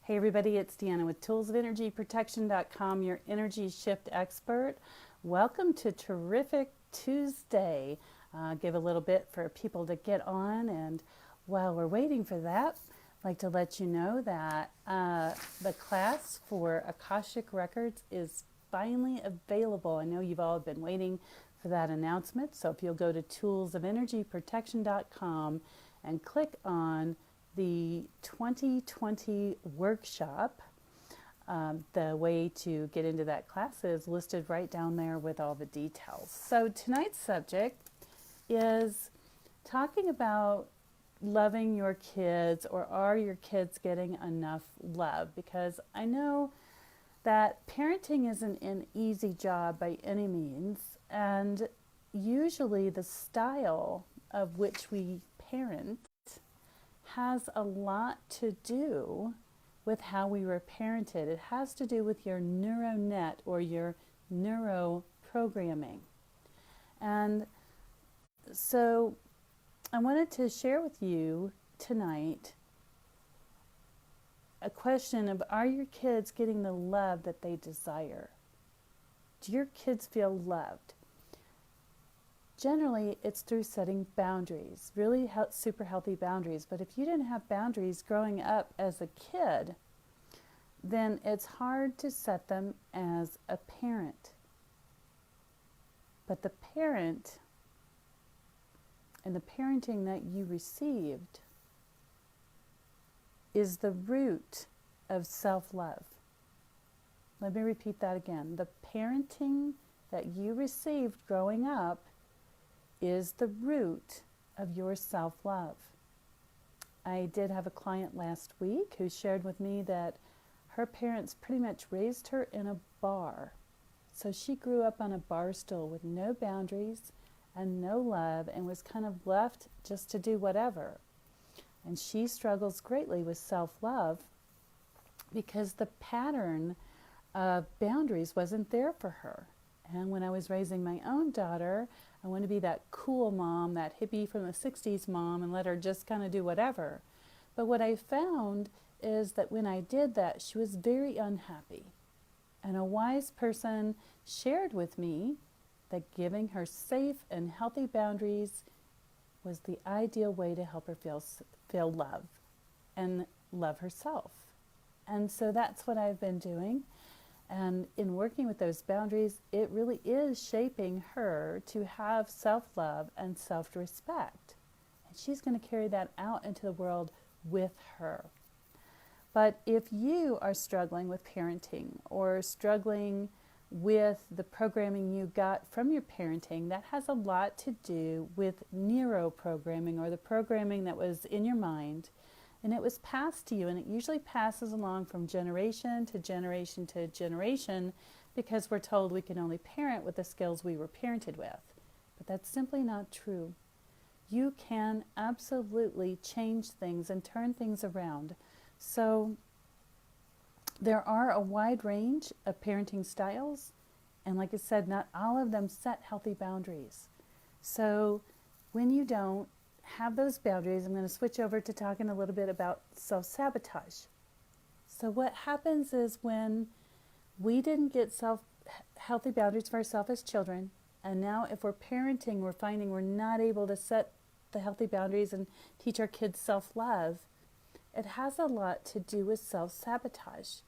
Hey everybody, it's Deanna with toolsofenergyprotection.com, your energy shift expert. Welcome to Terrific Tuesday. Give a little bit for people to get on, and while we're waiting for that, I'd like to let you know that the class for Akashic Records is finally available. I know you've all been waiting for that announcement, so if you'll go to toolsofenergyprotection.com and click on the 2020 workshop, the way to get into that class is listed right down there with all the details. So tonight's subject is talking about loving your kids, or are your kids getting enough love? Because I know that parenting isn't an easy job by any means, and usually the style of which we parent has a lot to do with how we were parented. It has to do with your neural net or your neuroprogramming. And so I wanted to share with you tonight a question of, are your kids getting the love that they desire? Do your kids feel loved? Generally, it's through setting boundaries, really super healthy boundaries. But if you didn't have boundaries growing up as a kid, then it's hard to set them as a parent. But the parent and the parenting that you received is the root of self-love. Let me repeat that again. The parenting that you received growing up is the root of your self-love. I did have a client last week who shared with me that her parents pretty much raised her in a bar. So she grew up on a bar stool with no boundaries and no love, and was kind of left just to do whatever. And she struggles greatly with self-love because the pattern of boundaries wasn't there for her. And when I was raising my own daughter, I wanted to be that cool mom, that hippie from the 60s mom, and let her just kind of do whatever. But what I found is that when I did that, she was very unhappy. And a wise person shared with me that giving her safe and healthy boundaries was the ideal way to help her feel love and love herself. And so that's what I've been doing. And in working with those boundaries, it really is shaping her to have self-love and self-respect. And she's going to carry that out into the world with her. But if you are struggling with parenting or struggling with the programming you got from your parenting, that has a lot to do with neuroprogramming, or the programming that was in your mind. And it was passed to you, and it usually passes along from generation to generation to generation, because we're told we can only parent with the skills we were parented with. But that's simply not true. You can absolutely change things and turn things around. So there are a wide range of parenting styles, and like I said, not all of them set healthy boundaries. So when you don't have those boundaries, I'm going to switch over to talking a little bit about self-sabotage. So what happens is, when we didn't get healthy boundaries for ourselves as children, and now if we're parenting, we're finding we're not able to set the healthy boundaries and teach our kids self-love, it has a lot to do with self-sabotage.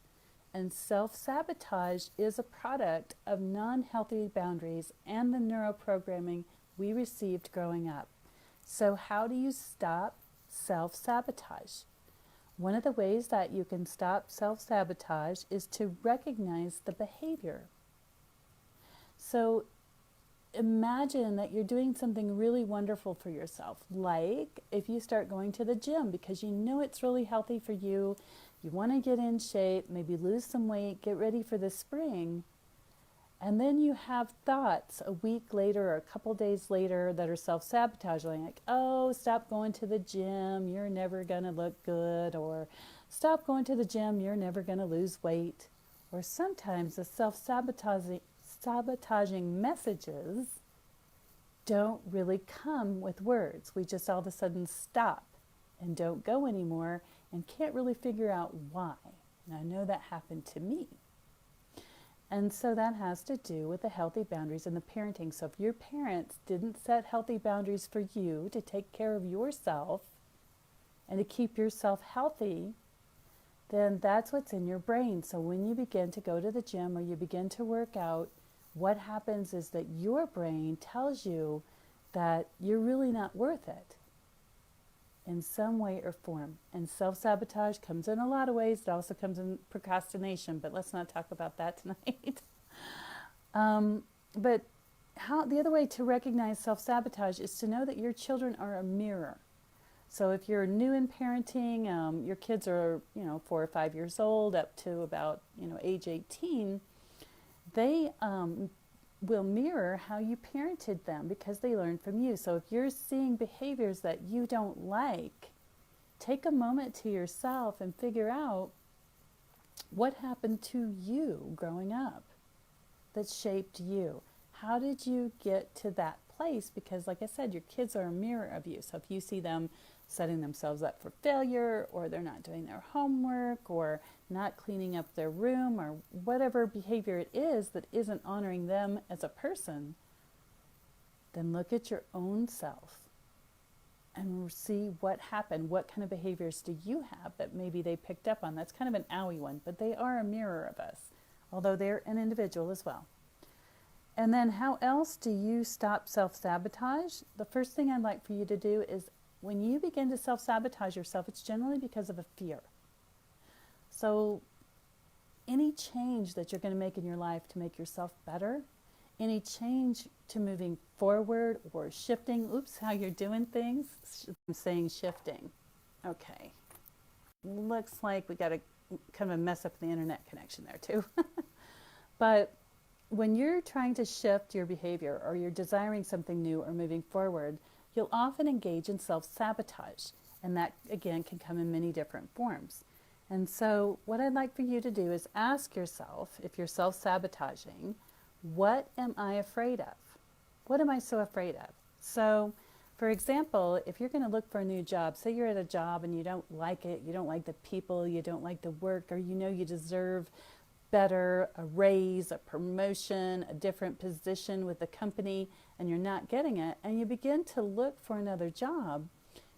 And self-sabotage is a product of non-healthy boundaries and the neuroprogramming we received growing up. So how do you stop self-sabotage? One of the ways that you can stop self-sabotage is to recognize the behavior. So imagine that you're doing something really wonderful for yourself, like if you start going to the gym because you know it's really healthy for you, you want to get in shape, maybe lose some weight, get ready for the spring. And then you have thoughts a week later or a couple days later that are self-sabotaging, like, oh, stop going to the gym, you're never going to look good, or stop going to the gym, you're never going to lose weight. Or sometimes the self-sabotaging messages don't really come with words. We just all of a sudden stop and don't go anymore and can't really figure out why. And I know that happened to me. And so that has to do with the healthy boundaries in the parenting. So if your parents didn't set healthy boundaries for you to take care of yourself and to keep yourself healthy, then that's what's in your brain. So when you begin to go to the gym or you begin to work out, what happens is that your brain tells you that you're really not worth it in some way or form. And self-sabotage comes in a lot of ways. It also comes in procrastination, but let's not talk about that tonight. But the other way to recognize self-sabotage is to know that your children are a mirror. So if you're new in parenting, your kids are, 4 or 5 years old up to about, age 18, they will mirror how you parented them because they learn from you. So if you're seeing behaviors that you don't like, take a moment to yourself and figure out what happened to you growing up that shaped you. How did you get to that place? Because like I said, your kids are a mirror of you. So if you see them setting themselves up for failure, or they're not doing their homework, or not cleaning up their room, or whatever behavior it is that isn't honoring them as a person, then look at your own self and see what happened. What kind of behaviors do you have that maybe they picked up on? That's kind of an owie one, but they are a mirror of us, although they're an individual as well. And then how else do you stop self-sabotage? The first thing I'd like for you to do is when you begin to self-sabotage yourself, it's generally because of a fear. So any change that you're going to make in your life to make yourself better, any change to moving forward or shifting, how you're doing things. I'm saying shifting. Okay. Looks like we got a kind of a mess up the internet connection there too. But when you're trying to shift your behavior or you're desiring something new or moving forward, you'll often engage in self-sabotage. And that, again, can come in many different forms. And so what I'd like for you to do is ask yourself, if you're self-sabotaging, what am I afraid of? What am I so afraid of? So, for example, if you're going to look for a new job, say you're at a job and you don't like it, you don't like the people, you don't like the work, or you deserve better, a raise, a promotion, a different position with the company, and you're not getting it, and you begin to look for another job,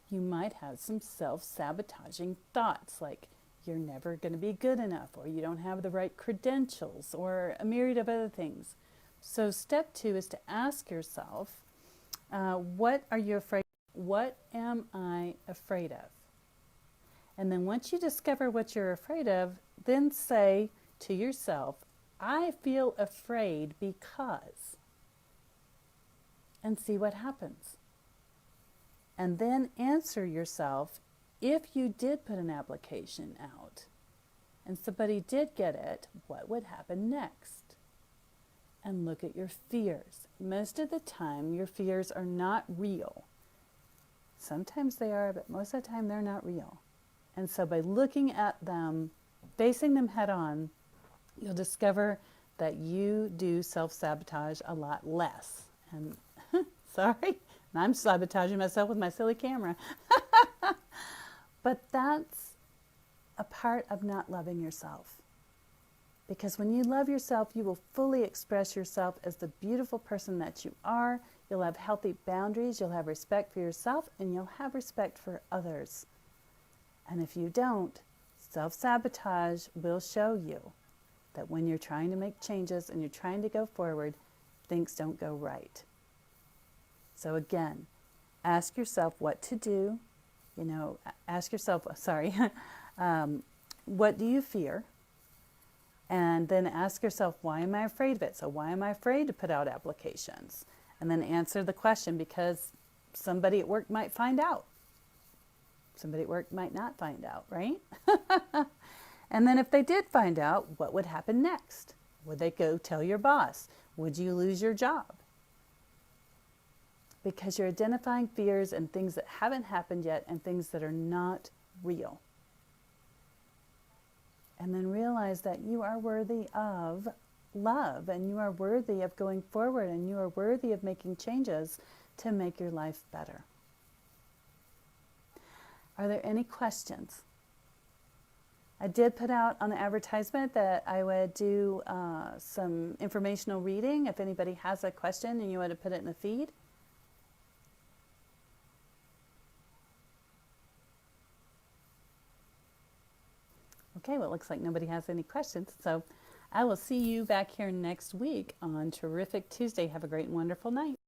you might have some self-sabotaging thoughts like you're never going to be good enough, or you don't have the right credentials, or a myriad of other things. So step 2 is to ask yourself, what are you afraid of? What am I afraid of? And then once you discover what you're afraid of, then say to yourself, I feel afraid because, and see what happens. And then answer yourself, if you did put an application out and somebody did get it, what would happen next? And look at your fears. Most of the time, your fears are not real. Sometimes they are, but most of the time they're not real. And so by looking at them, facing them head on, you'll discover that you do self-sabotage a lot less. And sorry, I'm sabotaging myself with my silly camera. But that's a part of not loving yourself. Because when you love yourself, you will fully express yourself as the beautiful person that you are. You'll have healthy boundaries, you'll have respect for yourself, and you'll have respect for others. And if you don't, self-sabotage will show you that when you're trying to make changes and you're trying to go forward, things don't go right. So again, ask yourself what to do. Ask yourself, what do you fear? And then ask yourself, why am I afraid of it? So why am I afraid to put out applications? And then answer the question, because somebody at work might find out. Somebody at work might not find out, right? And then if they did find out, what would happen next? Would they go tell your boss? Would you lose your job? Because you're identifying fears and things that haven't happened yet and things that are not real. And then realize that you are worthy of love, and you are worthy of going forward, and you are worthy of making changes to make your life better. Are there any questions? I did put out on the advertisement that I would do some informational reading if anybody has a question and you want to put it in the feed. Okay, well, it looks like nobody has any questions. So I will see you back here next week on Terrific Tuesday. Have a great and wonderful night.